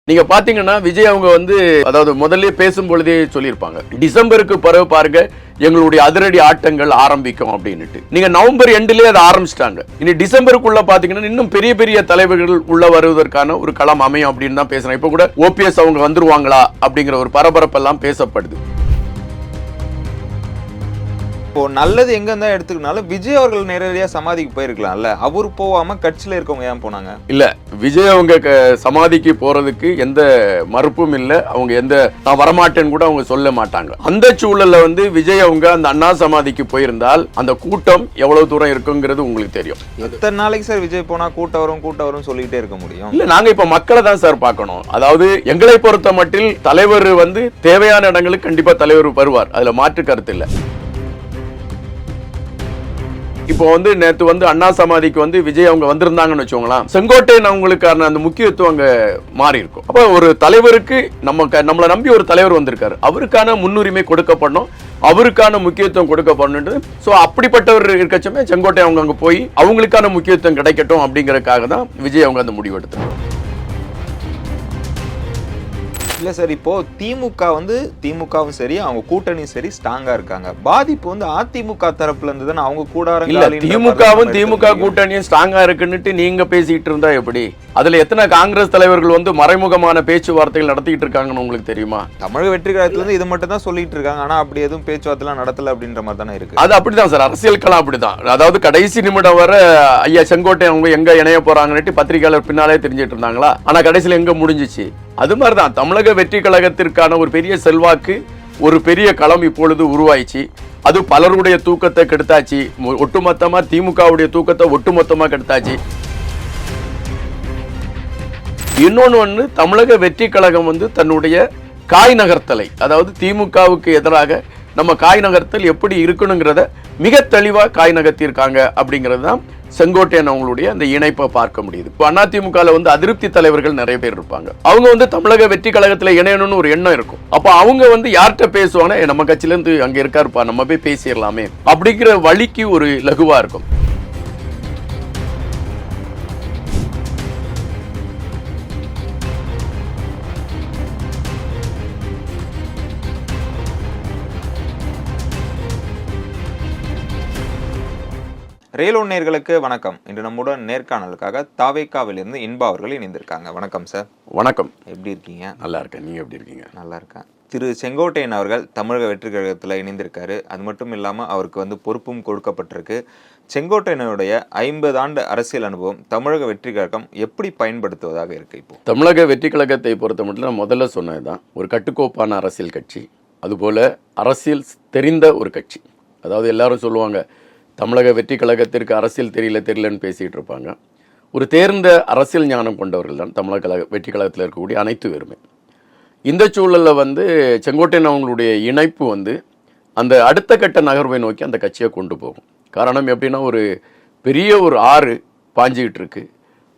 நீங்க பாத்தீங்கன்னா விஜய் அவங்க அதாவது முதல்ல பேசும் பொழுதே சொல்லியிருப்பாங்க, டிசம்பருக்கு பிறகு பாருங்க எங்களுடைய அதிரடி ஆட்டங்கள் ஆரம்பிக்கும் அப்படின்னுட்டு. நீங்க நவம்பர் எண்ட்லயே அதை ஆரம்பிச்சிட்டாங்க. இனி டிசம்பருக்குள்ள பாத்தீங்கன்னா இன்னும் பெரிய பெரிய தலைவர்கள் உள்ள வருவதற்கான ஒரு களம் அமையும் அப்படின்னு தான் பேசுறேன். இப்ப கூட ஓபிஎஸ் அவங்க வந்துருவாங்களா அப்படிங்கிற ஒரு பரபரப்பெல்லாம் பேசப்படுது. இப்போ நல்லது எங்க இருந்தா எடுத்துக்கினாலும் விஜய் அவர்கள் நேரடியா சமாதிக்கு போயிருக்கலாம்ல, அவர் போகாம கட்சியில இருக்கவங்க ஏன் போனாங்க? இல்ல, விஜய் அவங்க சமாதிக்கு போறதுக்கு எந்த மறுப்பும் இல்ல. அவங்க நான் வரமாட்டேன்னு கூட அவங்க சொல்ல மாட்டாங்க. அந்த சூழல்ல விஜய் அவங்க அந்த அண்ணா சமாதிக்கு போயிருந்தால் அந்த கூட்டம் எவ்வளவு தூரம் இருக்குங்கிறது உங்களுக்கு தெரியும். எத்தனை நாளைக்கு சார் விஜய் போனா கூட்டம் வரும் சொல்லிட்டே இருக்க முடியும்? இல்ல, நாங்க இப்ப மக்களை தான் சார் பார்க்கணும். அதாவது எங்களை பொறுத்த மட்டில் தலைவர் தேவையான இடங்களுக்கு கண்டிப்பா தலைவர் வருவார், அதுல மாற்று கருத்து இல்ல. இப்போ நேத்து அண்ணா சமாதிக்கு விஜய் அவங்க வந்திருந்தாங்கன்னு வச்சுக்கோங்களேன், செங்கோட்டையன் அவங்களுக்கான அந்த முக்கியத்துவம் அங்க மாறி இருக்கும். அப்ப ஒரு தலைவருக்கு நம்மளை நம்பி ஒரு தலைவர் வந்திருக்காரு, அவருக்கான முன்னுரிமை கொடுக்கப்படணும், அவருக்கான முக்கியத்துவம் கொடுக்கப்படணும். சோ அப்படிப்பட்டவர் இருக்கச்சமே செங்கோட்டையன் அவங்க அங்க போய் அவங்களுக்கான முக்கியத்துவம் கிடைக்கட்டும் அப்படிங்கறதுக்காக தான் விஜய் அவங்க அந்த முடிவு எடுத்தாங்க. இல்ல சார், இப்போ திமுகவும் சரி அவங்க கூட்டணியும் சரி ஸ்ட்ராங்கா இருக்காங்க. பாதிப்பு அதிமுக தரப்புல இருந்து தானே, அவங்க கூடாரம் திமுக கூட்டணியும் ஸ்ட்ராங்கா இருக்குன்னு நீங்க பேசிட்டு இருந்தா எப்படி? அதுல எத்தனை காங்கிரஸ் தலைவர்கள் மறைமுகமான பேச்சுவார்த்தைகள் நடத்திட்டு இருக்காங்கன்னு உங்களுக்கு தெரியுமா? தமிழக வெற்றி கழகத்துல இருந்து இது மட்டும் தான் சொல்லிட்டு இருக்காங்க, ஆனா அப்படி எதுவும் பேச்சுவார்த்தை நடத்தல அப்படின்ற மாதிரி தானே இருக்கு. அது அப்படிதான் சார், அரசியல் களம் அப்படிதான். அதாவது கடைசி நிமிடம் வர ஐயா செங்கோட்டை அவங்க எங்க இணைய போறாங்கன்னு பத்திரிகையாளர் பின்னாலே தெரிஞ்சிட்டு இருந்தாங்களா, ஆனா கடைசியில் எங்க முடிஞ்சிச்சு? அது மாதிரிதான் தமிழக வெற்றி கழகத்திற்கான ஒரு பெரிய செல்வாக்கு, ஒரு பெரிய களம் இப்பொழுது உருவாயிச்சு. அது பலருடைய தூக்கத்தை கெடுத்தாச்சு, ஒட்டுமொத்தமா திமுகவுடைய தூக்கத்தை ஒட்டுமொத்தமா கெடுத்தாச்சு. இன்னொன்னு தமிழக வெற்றி கழகம் தன்னுடைய காய் நகர்த்தலை, அதாவது திமுகவுக்கு எதிராக நம்ம காய் நகர்த்தல் எப்படி இருக்கணுங்கிறத மிக தெளிவா காய் நகர்த்தியிருக்காங்க அப்படிங்கிறது தான் செங்கோட்டையன் அவங்களுடைய அந்த இணைப்பை பார்க்க முடியுது. இப்போ அதிமுக அதிருப்தி தலைவர்கள் நிறைய பேர் இருப்பாங்க, அவங்க தமிழக வெற்றி கழகத்துல இணையணும்னு ஒரு எண்ணம் இருக்கும். அப்ப அவங்க யார்கிட்ட பேசுவாங்க, நம்ம கட்சியில இருந்து அங்க இருக்காருப்பா நம்ம போய் பேசிடலாமே அப்படிங்கிற வழிக்கு ஒரு லகுவா இருக்கும். ரேலோ நேயர்களுக்கு வணக்கம். இன்று நம்முடன் நேர்காணலுக்காக தாவேக்காவிலிருந்து இன்பா அவர்கள் இணைந்திருக்காங்க. வணக்கம் சார். வணக்கம். எப்படி இருக்கீங்க? நல்லா இருக்கேன், நீங்க எப்படி இருக்கீங்க? நல்லா இருக்கேன். திரு செங்கோட்டையன் அவர்கள் தமிழக வெற்றி கழகத்தில் இணைந்திருக்காரு. அது மட்டும் இல்லாமல் அவருக்கு பொறுப்பும் கொடுக்கப்பட்டிருக்கு. செங்கோட்டையனுடைய 50 ஆண்டு அரசியல் அனுபவம் தமிழக வெற்றி கழகம் எப்படி பயன்படுத்துவதாக இருக்கு? இப்போ தமிழக வெற்றி கழகத்தை பொறுத்த மட்டும் நான் முதல்ல சொன்னதுதான், ஒரு கட்டுக்கோப்பான அரசியல் கட்சி, அதுபோல அரசியல் தெரிந்த ஒரு கட்சி. அதாவது எல்லாரும் சொல்லுவாங்க தமிழக வெற்றி கழகத்திற்கு அரசியல் தெரியலன்னு பேசிட்டு இருப்பாங்க. ஒரு தேர்ந்த அரசியல் ஞானம் கொண்டவர்கள் தான் தமிழக வெற்றி கழகத்தில் இருக்கக்கூடிய அனைத்து பேருமே. இந்த சூழலில் செங்கோட்டையன் அவங்களுடைய இணைப்பு அந்த அடுத்த கட்ட நகர்வை நோக்கி அந்த கட்சியை கொண்டு போகும். காரணம் எப்படின்னா, ஒரு பெரிய ஒரு ஆறு பாஞ்சிக்கிட்டு இருக்கு.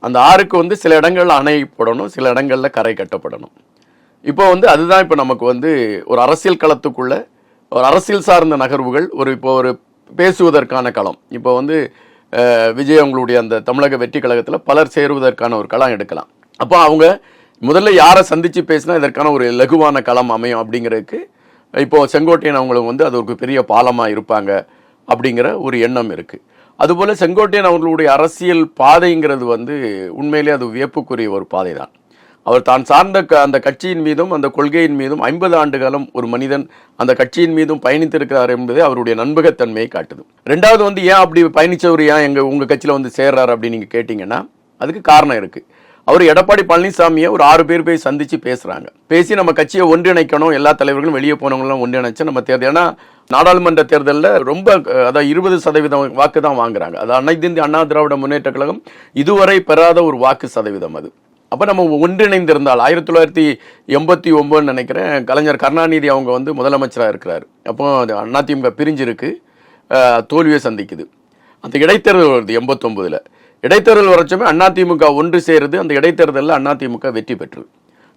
அந்த ஆறுக்கு சில இடங்கள்ல அணை போடணும், சில இடங்கள்ல கரை கட்டப்படணும். இப்போ அதுதான் இப்போ நமக்கு ஒரு அரசியல் களத்துக்குள்ள ஒரு அரசியல் சார்ந்த நகர்வுகள் இப்போ ஒரு பேசுவதற்கான களம். இப்போ விஜய் அவங்களுடைய அந்த தமிழக வெற்றி கழகத்தில் பலர் சேருவதற்கான ஒரு களம் எடுக்கலாம். அப்போ அவங்க முதல்ல யாரை சந்தித்து பேசினா இதற்கான ஒரு லகுவான களம் அமையும் அப்படிங்கிறதுக்கு இப்போ செங்கோட்டையன் அவங்களுக்கு அது ஒரு பெரிய பாலமாக இருப்பாங்க அப்படிங்கிற ஒரு எண்ணம் இருக்குது. அதுபோல் செங்கோட்டையன் அவங்களுடைய அரசியல் பாதைங்கிறது உண்மையிலே அது வியப்புக்குரிய ஒரு பாதை தான். அவர் தான் சார்ந்த அந்த கட்சியின் மீதும் அந்த கொள்கையின் மீதும் 50 ஆண்டு காலம் ஒரு மனிதன் அந்த கட்சியின் மீதும் பயணித்திருக்கிறார் என்பதே அவருடைய நண்பகத்தன்மையை காட்டுது. ரெண்டாவது ஏன் அப்படி பயணிச்சவர் ஏன் உங்கள் கட்சியில் சேர்றாரு அப்படின்னு நீங்கள் கேட்டிங்கன்னா, அதுக்கு காரணம் இருக்குது. அவர் எடப்பாடி பழனிசாமியை ஒரு 6 பேர் போய் சந்தித்து பேசுகிறாங்க. பேசி நம்ம கட்சியை ஒன்றிணைக்கணும், எல்லா தலைவர்களும் வெளியே போனவங்களாம் ஒன்றிணைச்சு நம்ம தேர்தல், ஏன்னா நாடாளுமன்ற தேர்தலில் ரொம்ப அதாவது 20% வாக்கு தான் வாங்குறாங்க. அது அனைத்து இந்திய அண்ணா திராவிட முன்னேற்ற கழகம் இதுவரை பெறாத ஒரு வாக்கு சதவீதம் அது. அப்போ நம்ம ஒன்றிணைந்திருந்தால் 1989 நினைக்கிறேன், கலைஞர் கருணாநிதி அவங்க முதலமைச்சராக இருக்கிறார். அப்போ அதிமுக பிரிஞ்சிருக்கு, தோல்வியை சந்திக்குது. அந்த இடைத்தேர்தல் வருது 89. இடைத்தேர்தல் வரச்சுமே அதிமுக ஒன்று சேருது. அந்த இடைத்தேர்தலில் அதிமுக வெற்றி பெற்று.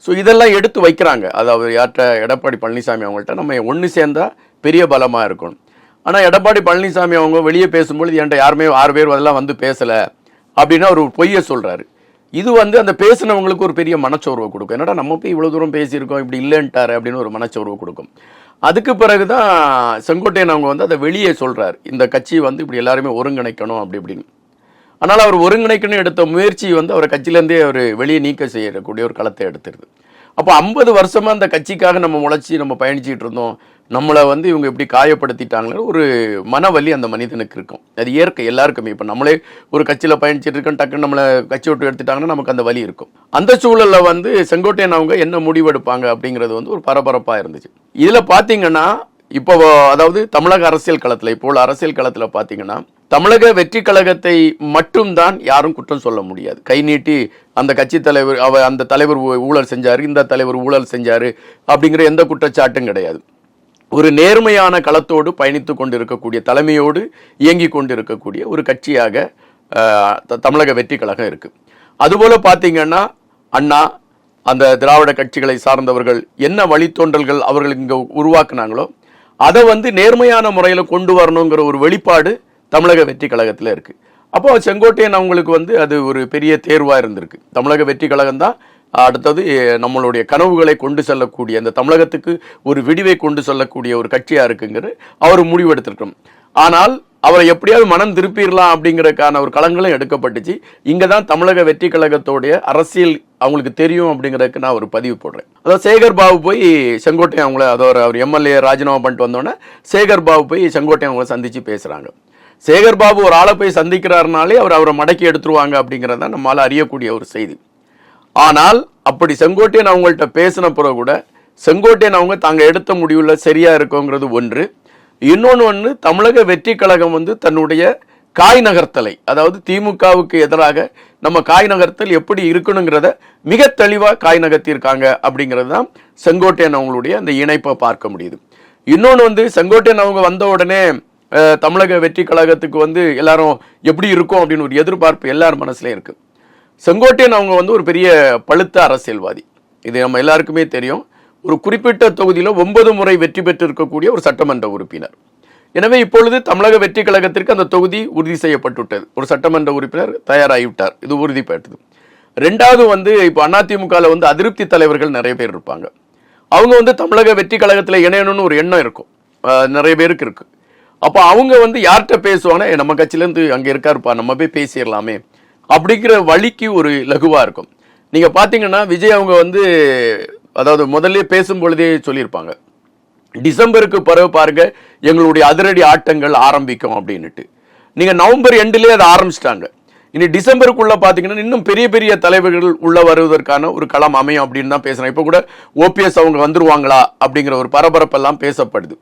ஸோ இதெல்லாம் எடுத்து வைக்கிறாங்க. அதாவது யார்கிட்ட, எடப்பாடி பழனிசாமி அவங்கள்ட்ட நம்ம ஒன்று சேர்ந்தா பெரிய பலமாக இருக்கணும். ஆனால் எடப்பாடி பழனிசாமி அவங்க வெளியே பேசும்பொழுது என்கிட்ட யாருமே 6 பேர் அதெல்லாம் பேசலை அப்படின்னா ஒரு பொய்யை சொல்கிறாரு. இது வந்து அந்த பேசினவங்களுக்கு ஒரு பெரிய மனச்சோர்வை கொடுக்கும். என்னடா நம்ம போய் இவ்வளோ தூரம் பேசியிருக்கோம், இப்படி இல்லைன்ட்டாரு அப்படின்னு ஒரு மனச்சோர்வை கொடுக்கும். அதுக்கு பிறகு தான் செங்கோட்டையன் அவங்க வந்து அதை வெளியே சொல்கிறார், இந்த கட்சி வந்து இப்படி எல்லாருமே ஒருங்கிணைக்கணும் அப்படி இப்படின்னு. ஆனால் அவர் ஒருங்கிணைக்கணும் எடுத்த முயற்சி வந்து அவரை கட்சியிலேருந்தே அவர் வெளியே நீக்க செய்யக்கூடிய ஒரு களத்தை எடுத்துருது. அப்போ 50 வருஷமாக அந்த கட்சிக்காக நம்ம முளைச்சி நம்ம பயணிச்சிட்டு இருந்தோம், நம்மளை வந்து இவங்க இப்படி காயப்படுத்திட்டாங்களே ஒரு மனவலி அந்த மனிதனுக்கு இருக்கும். அது இயற்கை எல்லாருக்குமே. இப்போ நம்மளே ஒரு கட்சியில் பயணிச்சிட்டு இருக்கோம், டக்குன்னு நம்மளை கட்சி விட்டு எடுத்துட்டாங்கன்னா நமக்கு அந்த வலி இருக்கும். அந்த சூழலில் வந்து செங்கோட்டையன் அவங்க என்ன முடிவெடுப்பாங்க அப்படிங்கிறது வந்து ஒரு பரபரப்பாக இருந்துச்சு. இதில் பார்த்தீங்கன்னா இப்போ அதாவது தமிழக அரசியல் களத்தில் இப்போ உள்ள அரசியல் களத்தில் பார்த்தீங்கன்னா தமிழக வெற்றி கழகத்தை மட்டும்தான் யாரும் குற்றம் சொல்ல முடியாது. கை நீட்டி அந்த கட்சி தலைவர் அந்த தலைவர் ஊழல் செஞ்சாரு, இந்த தலைவர் ஊழல் செஞ்சாரு அப்படிங்கிற எந்த குற்றச்சாட்டும் கிடையாது. ஒரு நேர்மையான களத்தோடு பயணித்து கொண்டு இருக்கக்கூடிய, தலைமையோடு இயங்கி கொண்டு இருக்கக்கூடிய ஒரு கட்சியாக தமிழக வெற்றி கழகம் இருக்கு. அதுபோல பார்த்தீங்கன்னா அண்ணா, அந்த திராவிட கட்சிகளை சார்ந்தவர்கள் என்ன வழித்தோன்றல்கள் அவர்கள் இங்கே உருவாக்குனாங்களோ அதை வந்து நேர்மையான முறையில் கொண்டு வரணுங்கிற ஒரு வெளிப்பாடு தமிழக வெற்றி கழகத்தில் இருக்கு. அப்போ செங்கோட்டையன் அவங்களுக்கு வந்து அது ஒரு பெரிய தேர்வாக இருந்திருக்கு. தமிழக வெற்றி கழகம் தான் அடுத்தது நம்மளுடைய கனவுகளை கொண்டு செல்லக்கூடிய, அந்த தமிழகத்துக்கு ஒரு விடிவை கொண்டு செல்லக்கூடிய ஒரு கட்சியாக இருக்குங்கிறது அவர் முடிவெடுத்திருக்கோம். ஆனால் அவரை எப்படியாவது மனம் திருப்பிடலாம் அப்படிங்கிறதுக்கான ஒரு களங்களும் எடுக்கப்பட்டுச்சு. இங்கே தான் தமிழக வெற்றி கழகத்தோடைய அரசியல் அவங்களுக்கு தெரியும் அப்படிங்கிறதுக்கு நான் ஒரு பதிவு போடுறேன். அதாவது சேகர் பாபு போய் செங்கோட்டையன் அவங்கள, அதாவது அவர் எம்எல்ஏ ராஜினாமா பண்ணிட்டு வந்தோடனே சேகர் பாபு போய் செங்கோட்டையன் அவங்கள சந்தித்து பேசுகிறாங்க. சேகர் பாபு ஒரு ஆளை போய் சந்திக்கிறாருனாலே அவரை மடக்கி எடுத்துருவாங்க அப்படிங்கிறத நம்மளால் அறியக்கூடிய ஒரு செய்தி. ஆனால் அப்படி செங்கோட்டையன் அவங்கள்ட்ட பேசின பிறகு கூட செங்கோட்டையன் அவங்க தாங்க எடுத்த முடிவில் சரியா இருக்குங்கிறது ஒன்று. இன்னொன்று தமிழக வெற்றி கழகம் வந்து தன்னுடைய காய் நகர்த்தலை, அதாவது திமுகவுக்கு எதிராக நம்ம காய் நகர்த்தல் எப்படி இருக்கணுங்கிறத மிக தெளிவாக காய் நகர்த்தியிருக்காங்க அப்படிங்கிறது தான் செங்கோட்டையன் அவங்களுடைய அந்த இணைப்பை பார்க்க முடியுது. இன்னொன்று வந்து செங்கோட்டையன் அவங்க வந்த உடனே தமிழக வெற்றி கழகத்துக்கு வந்து எல்லாரும் எப்படி இருக்கும் அப்படின்னு ஒரு எதிர்பார்ப்பு எல்லார் மனசுலையும் இருக்கு. செங்கோட்டையன் அவங்க வந்து ஒரு பெரிய பழுத்த அரசியல்வாதி, இது நம்ம எல்லாருக்குமே தெரியும். ஒரு குறிப்பிட்ட தொகுதியில் 9 முறை வெற்றி பெற்று இருக்கக்கூடிய ஒரு சட்டமன்ற உறுப்பினர். எனவே இப்பொழுது தமிழக வெற்றி கழகத்திற்கு அந்த தொகுதி உறுதி செய்யப்பட்டுவிட்டது. ஒரு சட்டமன்ற உறுப்பினர் தயாராகிவிட்டார், இது உறுதிப்பட்டது. ரெண்டாவது வந்து இப்போ அதிமுகவில் வந்து அதிருப்தி தலைவர்கள் நிறைய பேர் இருப்பாங்க. அவங்க வந்து தமிழக வெற்றி கழகத்தில் இணையணும்னு ஒரு எண்ணம் இருக்கும், நிறைய பேருக்கு இருக்கு. அப்போ அவங்க வந்து யார்கிட்ட பேசுவாங்கன்னா, நம்ம கட்சியிலேருந்து அங்கே இருக்காருப்பா, நம்ம போய் பேசிடலாமே அப்படிங்கிற வழிக்கு ஒரு லகுவாக இருக்கும். நீங்கள் பார்த்தீங்கன்னா விஜய் அவங்க வந்து அதாவது முதல்ல பேசும்பொழுதே சொல்லியிருப்பாங்க, டிசம்பருக்கு பிறகு பாருங்க எங்களுடைய அதிரடி ஆட்டங்கள் ஆரம்பிக்கும் அப்படின்னுட்டு. நீங்கள் நவம்பர் எண்டிலே அதை ஆரம்பிச்சிட்டாங்க. இனி டிசம்பருக்குள்ள பார்த்தீங்கன்னா இன்னும் பெரிய பெரிய தலைவர்கள் உள்ள வருவதற்கான ஒரு களம் அமையும் அப்படின்னு தான் பேசுகிறேன். இப்போ கூட ஓபிஎஸ் அவங்க வந்துருவாங்களா அப்படிங்கிற ஒரு பரபரப்பெல்லாம் பேசப்படுது.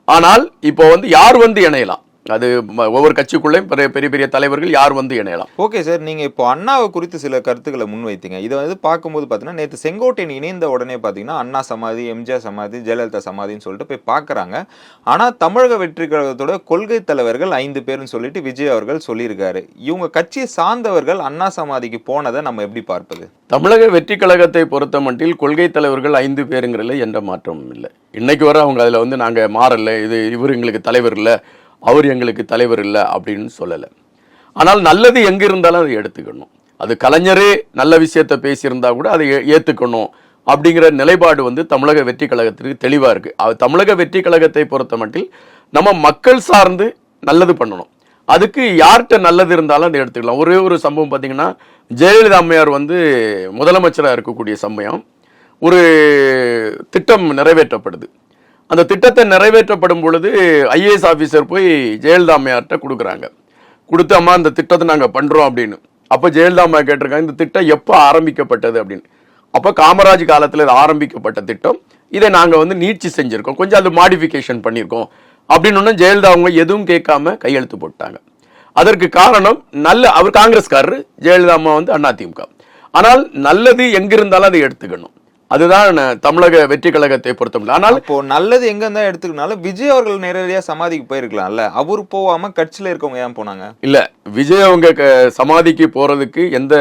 ஆனால் இப்போ வந்து யார் வந்து இணையலாம், அது ஒவ்வொரு கட்சிக்குள்ளேயும் பெரிய பெரிய தலைவர்கள் யார் வந்து இணையலாம். ஓகே சார், நீங்க இப்போ அண்ணாவை குறித்து சில கருத்துக்களை முன்வைத்தீங்க. இதை வந்து பார்க்கும்போது பார்த்தீங்கன்னா நேற்று செங்கோட்டையன் இணைந்த உடனே பார்த்தீங்கன்னா அண்ணா சமாதி, எம்ஜிஆர் சமாதி, ஜெயலலிதா சமாதின்னு சொல்லிட்டு போய் பார்க்குறாங்க. ஆனால் தமிழக வெற்றி கழகத்தோட கொள்கை தலைவர்கள் 5 பேர்னு சொல்லிட்டு விஜய் அவர்கள் சொல்லியிருக்காரு. இவங்க கட்சியை சார்ந்தவர்கள் அண்ணா சமாதிக்கு போனதை நம்ம எப்படி பார்ப்பது? தமிழக வெற்றி கழகத்தை பொறுத்த மட்டில் கொள்கை தலைவர்கள் 5 பேருங்கிறதுல எந்த மாற்றமும் இல்லை. இன்னைக்கு வர அவங்க அதில் வந்து நாங்கள் மாறல, இவர் எங்களுக்கு தலைவர் இல்லை, அவர் எங்களுக்கு தலைவர் இல்லை அப்படின்னு சொல்லலை. ஆனால் நல்லது எங்கே இருந்தாலும் அதை எடுத்துக்கணும். அது கலைஞரே நல்ல விஷயத்தை பேசியிருந்தா கூட அதை ஏற்றுக்கணும் அப்படிங்கிற நிலைப்பாடு வந்து தமிழக வெற்றி கழகத்திற்கு தெளிவாக இருக்குது. அது தமிழக வெற்றி கழகத்தை பொறுத்த மட்டில் நம்ம மக்கள் சார்ந்து நல்லது பண்ணணும். அதுக்கு யார்கிட்ட நல்லது இருந்தாலும் அதை எடுத்துக்கலாம். ஒரே ஒரு சம்பவம் பார்த்தீங்கன்னா, ஜெயலலிதா அம்மையார் வந்து முதலமைச்சராக இருக்கக்கூடிய சமயம் ஒரு திட்டம் நிறைவேற்றப்படுது. அந்த திட்டத்தை நிறைவேற்றப்படும் பொழுது ஐஏஎஸ் ஆஃபீஸர் போய் ஜெயலலிதா அம்மையார்கிட்ட கொடுக்குறாங்க. கொடுத்து அம்மா இந்த திட்டத்தை நாங்கள் பண்ணுறோம் அப்படின்னு. அப்போ ஜெயலலிதா அம்மா கேட்டிருக்காங்க, இந்த திட்டம் எப்போ ஆரம்பிக்கப்பட்டது அப்படின்னு. அப்போ காமராஜ் காலத்தில் இது ஆரம்பிக்கப்பட்ட திட்டம், இதை நாங்கள் வந்து நீட்சி செஞ்சுருக்கோம், கொஞ்சம் அது மாடிஃபிகேஷன் பண்ணியிருக்கோம் அப்படின்னு ஜெயலலிதா அவங்க எதுவும் கேட்காம கையெழுத்து போட்டாங்க. அதற்கு காரணம் அவர் காங்கிரஸ்காரர், ஜெயலலிதா அம்மா வந்து அதிமுக. ஆனால் நல்லது எங்கிருந்தாலும் அதை எடுத்துக்கணும். அதுதான் தமிழக வெற்றி கழகத்தை பொறுத்தவரை. ஆனால் இப்போ நல்லது எங்க இருந்தா எடுத்துக்கனாலும் விஜய் அவர்கள் நேரடியாக சமாதிக்கு போயிருக்கலாம்ல, அவர் போகாம கட்சியில இருக்கவங்க ஏன் போனாங்க? இல்ல, விஜய் அவங்க சமாதிக்கு போறதுக்கு எந்த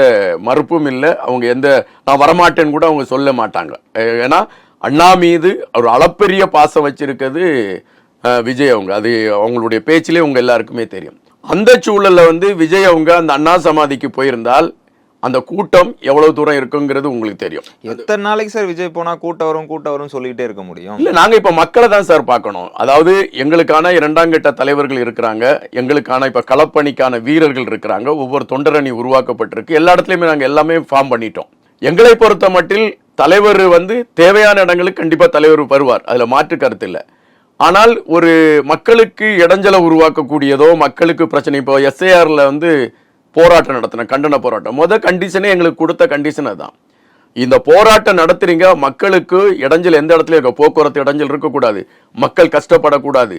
மறுப்பும் இல்லை. அவங்க நான் வரமாட்டேன்னு கூட அவங்க சொல்ல மாட்டாங்க. ஏன்னா அண்ணா மீது ஒரு அளப்பெரிய பாசம் வச்சிருக்கிறது விஜய் அவங்க. அது அவங்களுடைய பேச்சிலே உங்க எல்லாருக்குமே தெரியும். அந்த சூழல்ல வந்து விஜய் அவங்க அந்த அண்ணா சமாதிக்கு போயிருந்தால் அந்த கூட்டம் எவ்வளவு தூரம் இருக்குங்கிறது உங்களுக்கு தெரியும். எத்தனை நாளைக்கு சார் விஜய் போனா கூட்டம் வரும் சொல்லிட்டே இருக்க முடியும்? இல்ல, நாங்க இப்ப மக்களை தான் சார் பார்க்கணும். அதாவது எங்களுக்கான 2ஆம் கட்ட தலைவர்கள் இருக்கிறாங்க, எங்களுக்கான இப்ப களப்பணிக்கான வீரர்கள் இருக்கிறாங்க, ஒவ்வொரு தொண்டரணி உருவாக்கப்பட்டிருக்கு, எல்லா இடத்துலயுமே நாங்க எல்லாமே ஃபார்ம் பண்ணிட்டோம். எங்களை பொறுத்த மட்டில் தலைவர் தேவையான இடங்களுக்கு கண்டிப்பா தலைவர் வருவார், அதுல மாற்று கருத்து இல்லை. ஆனால் ஒரு மக்களுக்கு இடைஞ்சலை உருவாக்கக்கூடியதோ, மக்களுக்கு பிரச்சனை, இப்போ SIRல போராட்டம் நடத்தின கண்டன போராட்டம், கண்டிஷனே எங்களுக்கு கொடுத்த கண்டிஷன் அதுதான். இந்த போராட்டம் நடத்துறீங்க, மக்களுக்கு இடைஞ்சல் எந்த இடத்துல இருக்க, போக்குவரத்து இடைஞ்சல் இருக்கக்கூடாது, மக்கள் கஷ்டப்படக்கூடாது,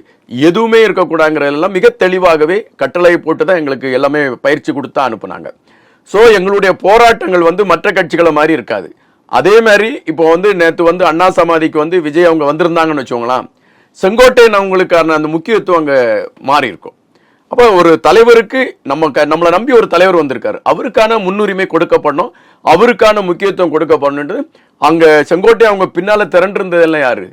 எதுவுமே இருக்கக்கூடாதுங்கிறதெல்லாம் மிக தெளிவாகவே கட்டளை போட்டு தான் எங்களுக்கு எல்லாமே பயிற்சி கொடுத்தா அனுப்புனாங்க. ஸோ எங்களுடைய போராட்டங்கள் மற்ற கட்சிகளை மாதிரி இருக்காது. அதே மாதிரி இப்போ நேற்று அண்ணா சமாதிக்கு விஜய் அவங்க வந்திருந்தாங்கன்னு வச்சுக்கோங்களேன், செங்கோட்டையன் அவங்களுக்கான அந்த முக்கியத்துவம் அங்கே மாறி இருக்கும். அப்போ ஒரு தலைவருக்கு நம்மளை நம்பி ஒரு தலைவர் வந்திருக்காரு, அவருக்கான முன்னுரிமை கொடுக்கப்படணும், அவருக்கான முக்கியத்துவம் கொடுக்கப்படணும். அங்க செங்கோட்டை அவங்க பின்னால திரண்டிருந்ததெல்லாம் யாரு?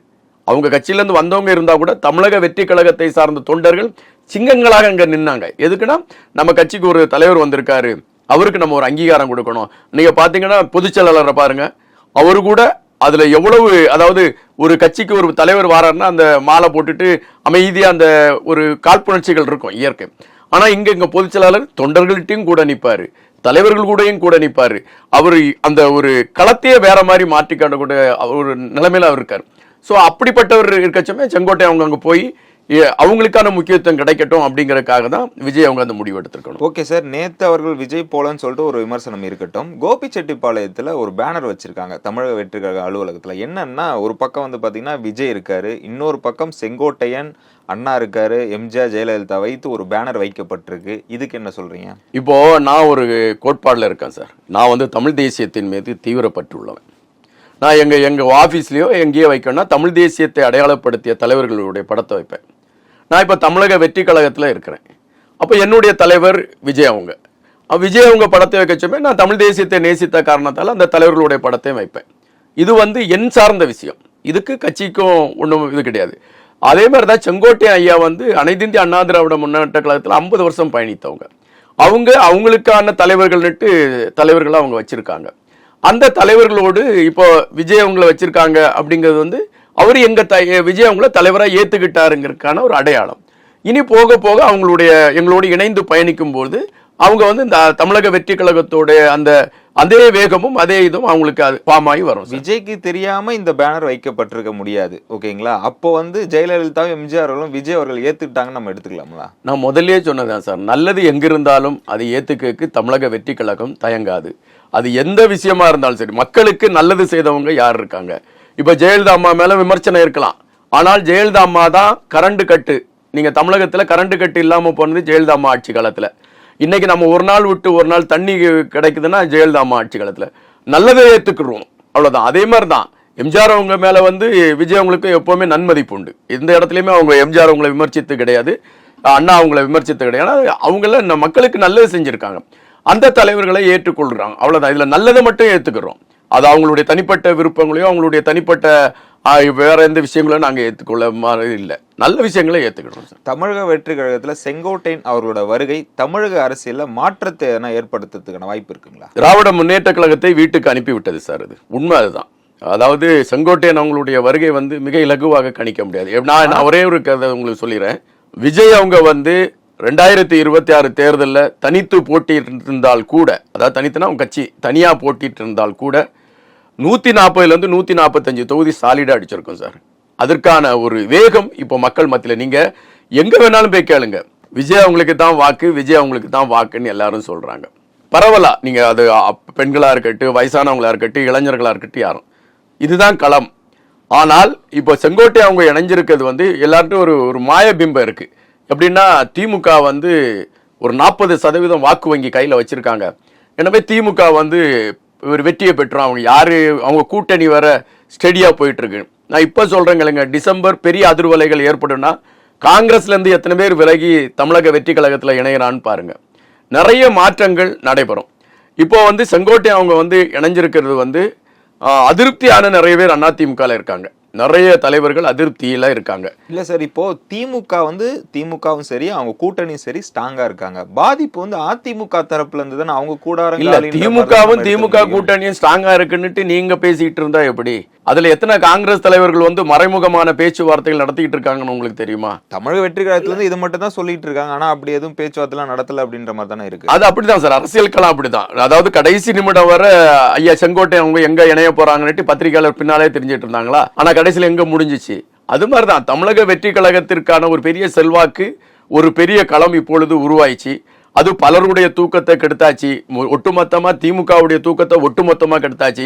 அவங்க கட்சியிலேருந்து வந்தவங்க இருந்தா கூட தமிழக வெற்றி கழகத்தை சார்ந்த தொண்டர்கள் சிங்கங்களாக அங்க நின்னாங்க. எதுக்குன்னா நம்ம கட்சிக்கு ஒரு தலைவர் வந்திருக்காரு, அவருக்கு நம்ம ஒரு அங்கீகாரம் கொடுக்கணும். நீங்க பாத்தீங்கன்னா பொதுச் செயலாளரை பாருங்க, அவரு கூட அதுல எவ்வளவு, அதாவது ஒரு கட்சிக்கு ஒரு தலைவர் வாராருன்னா அந்த மாலை போட்டுட்டு அமைதியா அந்த ஒரு காழ்ப்புணர்ச்சிகள் இருக்கும் இயற்கை. ஆனா இங்க பொதுச் செயலாளர் தொண்டர்கள்ட்டையும் கூட நிப்பாரு, தலைவர்கள் கூடயும் கூட நிப்பாரு. அவரு அந்த ஒரு களத்தையே வேற மாதிரி மாற்றி காட்டக்கூடிய ஒரு நிலைமையில அவர் இருக்காரு. ஸோ அப்படிப்பட்டவர் இருக்கச்சமே செங்கோட்டை அவங்க அங்க போய் அவங்களுக்கான முக்கியத்துவம் கிடைக்கட்டும் அப்படிங்கறதுக்காக தான் விஜய் அவங்க அந்த முடிவு எடுத்திருக்கணும். ஓகே சார், நேத்து அவர்கள் விஜய் போலன்னு சொல்லிட்டு ஒரு விமர்சனம் இருக்கட்டும். கோபிச்செட்டிப்பாளையத்துல ஒரு பேனர் வச்சிருக்காங்க தமிழக வெற்றி கழக அலுவலகத்துல. என்னன்னா, ஒரு பக்கம் பாத்தீங்கன்னா விஜய் இருக்காரு, இன்னொரு பக்கம் செங்கோட்டையன் அண்ணா இருக்காரு, எம்ஜிஆர் ஜெயலலிதா வைத்து ஒரு பேனர் வைக்கப்பட்டிருக்கு. இதுக்கு என்ன சொல்றீங்க? இப்போ நான் ஒரு கோட்பாடுல இருக்கேன் சார். நான் தமிழ் தேசியத்தின் மீது தீவிரப்பட்டுள்ளவன். நான் எங்க ஆபீஸ்லயோ எங்கேயோ வைக்கணும்னா தமிழ் தேசியத்தை அடையாளப்படுத்திய தலைவர்களுடைய படத்தை வைப்பேன். நான் இப்ப தமிழக வெற்றி கழகத்துல இருக்கிறேன். அப்ப என்னுடைய தலைவர் விஜய் அவங்க, விஜய் அவங்க படத்தை வைக்கச்சுமே நான் தமிழ் தேசியத்தை நேசித்த காரணத்தால் அந்த தலைவர்களுடைய படத்தையும் வைப்பேன். இது என் சார்ந்த விஷயம், இதுக்கு கட்சிக்கும் ஒன்றும் இது கிடையாது. அதே மாதிரி தான் செங்கோட்டை ஐயா அனைத்து இந்திய அண்ணா திராவிட முன்னேற்ற கழகத்தில் 50 வருஷம் பயணித்தவங்க. அவங்களுக்கான தலைவர்களா அவங்க வச்சிருக்காங்க. அந்த தலைவர்களோடு இப்போ விஜய் அவங்களை வச்சிருக்காங்க அப்படிங்கிறது அவரு விஜய் அவங்கள தலைவராக ஏத்துக்கிட்டாருங்கிறதுக்கான ஒரு அடையாளம். இனி போக போக எங்களோடு இணைந்து பயணிக்கும் போது அவங்க இந்த தமிழக வெற்றி கழகத்தோட அதே வேகமும் அதே இதுவும் அவங்களுக்கு அது ஃபார்ம் ஆகி வரும். விஜய்க்கு தெரியாம இந்த பேனர் வைக்கப்பட்டிருக்க முடியாது, ஓகேங்களா? அப்போ ஜெயலலிதாவும் எம்ஜிஆர் அவர்களும் விஜய் அவர்கள் ஏத்துக்கிட்டாங்கன்னு நம்ம எடுத்துக்கலாங்களா? நான் முதல்லயே சொன்னதான் சார், நல்லது எங்கிருந்தாலும் அதை ஏத்துக்க தமிழக வெற்றி கழகம் தயங்காது. அது எந்த விஷயமா இருந்தாலும் சரி, மக்களுக்கு நல்லது செய்தவங்க யார் இருக்காங்க? இப்ப ஜெயலலிதா அம்மா மேல விமர்சனம் இருக்கலாம், ஆனால் ஜெயலலிதா அம்மா தான் கரண்ட் கட்டு, நீங்க தமிழகத்துல கரண்ட் கட்டு இல்லாம போனது ஜெயலலிதா அம்மா ஆட்சி காலத்துல. இன்னைக்கு நம்ம ஒரு நாள் விட்டு ஒரு நாள் தண்ணி கிடைக்குதுன்னா ஜெயலலிதா அம்மா ஆட்சி காலத்துல நல்லதை ஏத்துக்கிறோம், அவ்வளவுதான். அதே மாதிரிதான் எம்ஜிஆர் அவங்க மேல விஜய் அவங்களுக்கு எப்பவுமே நன்மதிப்பு உண்டு. எந்த இடத்துலயுமே அவங்க எம்ஜிஆர் அவங்களை விமர்சித்து கிடையாது, அண்ணா அவங்களை விமர்சித்து கிடையாது. அவங்கள மக்களுக்கு நல்லது செஞ்சிருக்காங்க, அந்த தலைவர்களை ஏற்றுக்கொள்றாங்க, அவ்வளவுதான். இதுல நல்லதை மட்டும் ஏத்துக்கிறோம், அது அவங்களுடைய தனிப்பட்ட விருப்பங்களையோ அவங்களுடைய தனிப்பட்ட வேற எந்த விஷயங்களும் நாங்க ஏற்றுக்கொள்ள மாதிரி இல்லை, நல்ல விஷயங்களை ஏத்துக்கிறோம். தமிழக வெற்றி கழகத்துல செங்கோட்டையன் அவர்களோட வருகை தமிழக அரசியல்ல மாற்றத்தை ஏற்படுத்துறதுக்கான வாய்ப்பு இருக்குங்களா? திராவிட முன்னேற்ற கழகத்தை வீட்டுக்கு அனுப்பி விட்டது சார், அது உண்மை. அதுதான், அதாவது செங்கோட்டையன் அவங்களுடைய வருகை மிக இலகுவாக கணிக்க முடியாது. நான் ஒரே ஒரு கதை உங்களுக்கு சொல்லிடுறேன். விஜய் அவங்க 2026 தேர்தலில் தனித்து போட்டிட்டு இருந்தால் கூட, அதாவது தனித்துனா அவங்க கட்சி தனியா போட்டிட்டு இருந்தால் கூட 140 to 145 தொகுதி சாலிடா அடிச்சிருக்கும் சார். அதற்கான ஒரு வேகம் இப்போ மக்கள் மத்தியில் நீங்க எங்க வேணாலும் போய் கேளுங்க, விஜய் அவங்களுக்கு தான் வாக்கு, விஜய் அவங்களுக்கு தான் வாக்குன்னு எல்லாரும் சொல்றாங்க. பரவலா நீங்க அது பெண்களா இருக்கட்டும், வயசானவங்களா இருக்கட்டும், இளைஞர்களா இருக்கட்டும், யாரும் இதுதான் களம். ஆனால் இப்போ செங்கோட்டை அவங்க இணைஞ்சிருக்கிறது எல்லார்ட்டும் ஒரு மாய பிம்பம் இருக்கு. எப்படின்னா திமுக ஒரு 40% வாக்கு வங்கி கையில வச்சிருக்காங்க. எனவே திமுக ஒரு வெற்றியை பெற்றோம், அவங்க யாரு, அவங்க கூட்டணி வர ஸ்டெடியா போயிட்டு இருக்கு. நான் இப்ப சொல்றேங்க, டிசம்பர் பெரிய அதிர்வலைகள் ஏற்படும்னா காங்கிரஸ்ல இருந்து எத்தனை பேர் விலகி தமிழக வெற்றி கழகத்துல இணையறான்னு பாருங்க, நிறைய மாற்றங்கள் நடைபெறும். இப்போ செங்கோட்டை அவங்க இணைஞ்சிருக்கிறது அதிருப்தியான நிறைய பேர் அதிமுக இருக்காங்க. நிறைய தலைவர்கள் அதிருப்தியில இருக்காங்க. இல்ல சார், இப்போ திமுகவும் சரி அவங்க கூட்டணியும் சரி ஸ்ட்ராங்கா இருக்காங்க. பாதிப்பு வந்து அதிமுக தரப்புல இருந்து தானே, அவங்க இல்ல திமுகவும் திமுக கூட்டணி கூட்டணியும் ஸ்ட்ராங்கா இருக்குன்னுட்டு நீங்க பேசிட்டு இருந்தா எப்படி? அதுல எத்தனை காங்கிரஸ் தலைவர்கள் வந்து மறைமுகமான பேச்சுவார்த்தைகள் நடத்திட்டு இருக்காங்கன்னு உங்களுக்கு தெரியுமா? தமிழக வெற்றி கழகத்துல இருந்து இது மட்டும் தான் சொல்லிட்டு இருக்காங்க. ஆனா அப்படி எதுவும் பேச்சுவார்த்தை நடத்தல அப்படின்ற மாதிரி தானே இருக்கு. அது அப்படிதான் சார், அரசியல் களம் அப்படிதான். அதாவது கடைசி நிமிடம் வர ஐயா செங்கோட்டை அவங்க எங்க இணைய போறாங்கன்னு பத்திரிகையாளர் பின்னாலே தெரிஞ்சிட்டு இருந்தாங்களா? ஆனா கடைசியில் எங்க முடிஞ்சிச்சு? அது மாதிரிதான் தமிழக வெற்றி கழகத்திற்கான ஒரு பெரிய செல்வாக்கு, ஒரு பெரிய களம் இப்பொழுது உருவாயிச்சு. அது பலருடைய தூக்கத்தை கெடுத்தாச்சு. ஒட்டுமொத்தமா திமுகவுடைய தூக்கத்தை ஒட்டுமொத்தமா கெடுத்தாச்சு.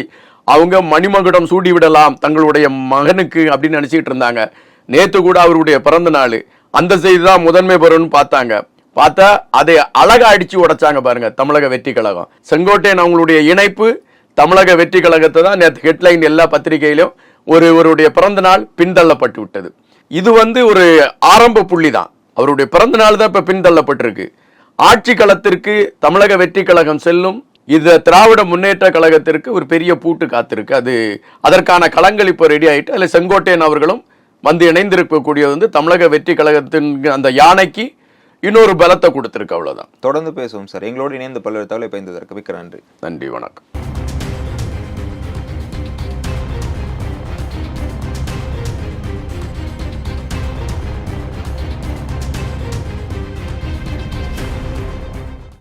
அவங்க மணிமகுடம் சூடி விடலாம் தங்களுடைய மகனுக்கு அப்படின்னு நினைச்சிட்டு இருந்தாங்க. நேத்து கூட அவருடைய பிறந்த நாள், அந்த செய்தி தான் முதன்மை பெறும்னு பார்த்தாங்க. பார்த்தா அதை அழகா அடிச்சு உடைச்சாங்க பாருங்க தமிழக வெற்றி கழகம். செங்கோட்டையன் அவங்களுடைய இணைப்பு தமிழக வெற்றி கழகத்தை தான் நேற்று ஹெட்லைன் எல்லா பத்திரிகையிலும் ஒருவருடைய பிறந்த நாள் பின்தள்ளப்பட்டு விட்டது. இது வந்து ஒரு ஆரம்ப புள்ளி தான். அவருடைய பிறந்த நாள் தான் இப்ப பின்தள்ளப்பட்டிருக்கு. ஆட்சி களத்திற்கு தமிழக வெற்றி கழகம் செல்லும். இது திராவிட முன்னேற்ற கழகத்திற்கு ஒரு பெரிய பூட்டு காத்திருக்கு. அதற்கான களங்கள் இப்போ ரெடி ஆயிட்டு அதுல செங்கோட்டையன் அவர்களும் வந்து இணைந்திருக்கக்கூடியது வந்து தமிழக வெற்றி கழகத்தின் அந்த யானைக்கு இன்னொரு பலத்தை கொடுத்திருக்கு. அவ்வளவுதான். தொடர்ந்து பேசுவோம் சார். எங்களோடு இணைந்து பல்வேறு தகவலை பயந்ததற்கு மிக்க நன்றி. நன்றி, வணக்கம்.